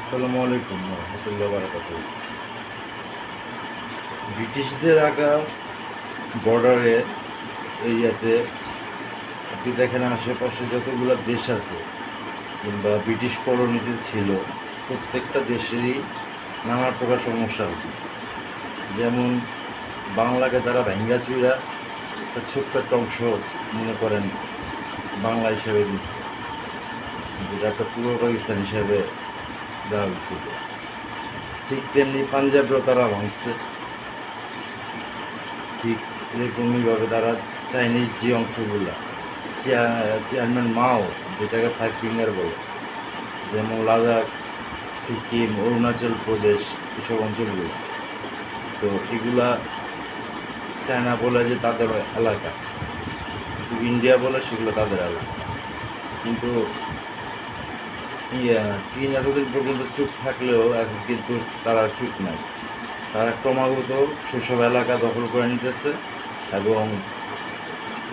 আসসালামু আলাইকুম রহমতুল্লাহ বারাকাতুহু। ব্রিটিশদের আগা বর্ডারে এরিয়াতে আপনি দেখেন আশেপাশে যতগুলো দেশ আছে কিংবা ব্রিটিশ কলোনিতে ছিল, প্রত্যেকটা দেশেরই নানা প্রকার সমস্যা আছে। যেমন বাংলাকে তারা ভেঙ্গা চুইরা একটা ছোট্ট একটা অংশ মনে করেন বাংলা হিসেবে দিচ্ছে, যেটা একটা পূর্ব পাকিস্তান হিসেবে দেওয়া হয়েছিল। ঠিক তেমনি পাঞ্জাবও তারা ভাঙছে, ঠিক এরকমইভাবে তারা চাইনিজ যে অংশগুলো চেয়ারম্যান মাও, যেটাকে ফাইভ ফিঙ্গার বলে, যেমন লাদাখ, সিকিম, অরুণাচল প্রদেশ, এসব অঞ্চলগুলো, তো এগুলা চায়না বলে যে তাদের এলাকা, কিন্তু ইন্ডিয়া বলে সেগুলো তাদের এলাকা। কিন্তু চীন এতদিন পর্যন্ত চুপ থাকলেও এখন কিন্তু তারা চুপ নাই। তারা ক্রমাগত সেসব এলাকা দখল করে নিতেছে এবং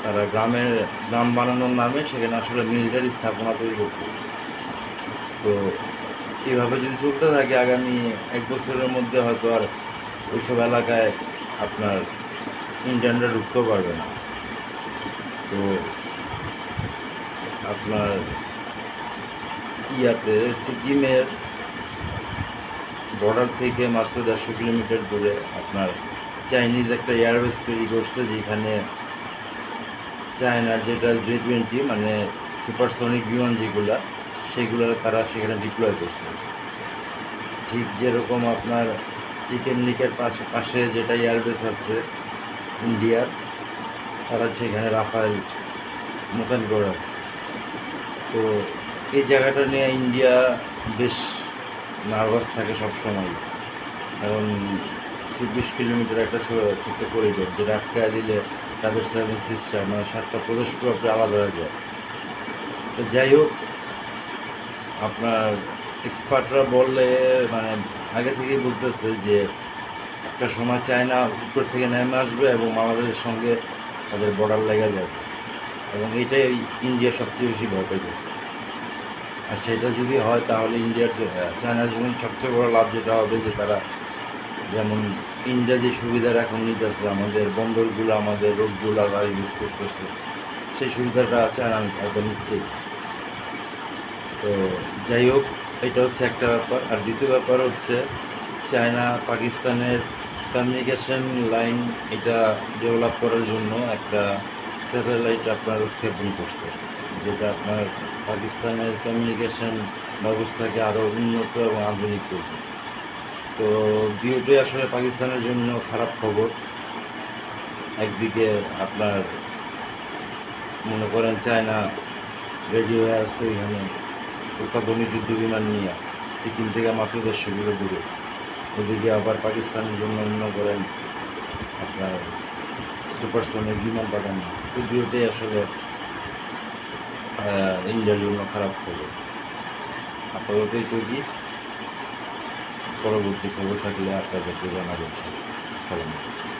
তারা গ্রাম বানানোর নামে সেখানে আসলে মিলিটারি স্থাপনা তৈরি করতেছে। তো এইভাবে যদি চলতে থাকে আগামী 1 বছরের মধ্যে হয়তো আর ওইসব এলাকায় আপনার ইন্ডিয়ানরা ঢুকতেও পারবে না। তো আপনার সিকিমের বর্ডার থেকে মাত্র 150 কিলোমিটার দূরে আপনার চাইনিজ একটা এয়ারবেস তৈরি করছে, যেখানে চায়নার যেটা J-20 মানে সুপারসনিক বিমান যেগুলা, সেগুলো তারা সেখানে ডিপ্লয় করছে। ঠিক যেরকম আপনার চিকেন লিকের পাশে যেটা এয়ারবেস আছে ইন্ডিয়ার, তারা সেখানে রাফায়েল মোতায়েন করে রাখছে। তো এই জায়গাটা নিয়ে ইন্ডিয়া বেশ নার্ভাস থাকে সবসময়, কারণ 24 কিলোমিটার একটা ছোট্ট করিডোর, যেটা আটকায় দিলে তাদের 7 সিস্টার মানে 7টা প্রদেশ পুরোপুরি আলাদা হয়ে যায়। তো যাই হোক, আপনার এক্সপার্টরা বললে মানে আগে থেকেই বলতেছে যে একটা সময় চায়না উপর থেকে নেমে আসবে এবং বাংলাদেশের সঙ্গে তাদের বর্ডার লেগে যাবে, এবং এইটাই ইন্ডিয়া সবচেয়ে বেশি ভয় পেয়েছে। আর সেটা যদি হয় তাহলে চায়নার জন্য সবচেয়ে বড় লাভ যেটা হবে যে তারা, যেমন ইন্ডিয়া যে সুবিধাটা এখন নিতেছে, আমাদের বন্দরগুলো আমাদের রোডগুলো তারা ইউজ করতেছে, সেই সুবিধাটা চায়না হয়তো নিচ্ছে। তো যাই হোক, এটা হচ্ছে একটা ব্যাপার। আর দ্বিতীয় ব্যাপার হচ্ছে চায়না পাকিস্তানের কমিউনিকেশন লাইন এটা ডেভেলপ করার জন্য একটা স্যাটেলাইট আপনার উৎক্ষেপণ করছে, যেটা আপনার পাকিস্তানের কমিউনিকেশন ব্যবস্থাকে আরও উন্নত এবং আধুনিক করবে। তো দুটোই আসলে পাকিস্তানের জন্য খারাপ খবর। একদিকে আপনার মনে করেন চায়না রেডি হয়ে আছে এখানে অত্যাধুনিক যুদ্ধ বিমান নিয়ে, সিকিম থেকে মাত্র 150 কিলো দূরে। ওদিকে আবার পাকিস্তানের জন্য মনে করেন আপনার সুপারসনিক বিমান পাঠানো। এই দুটোই আসলে ইন্ডিয়ার জন্য খারাপ খবর। আপাতত এইটুকুই, পরবর্তী খবর থাকলে আপনাদেরকে জানাবেন। আসসালামু আলাইকুম।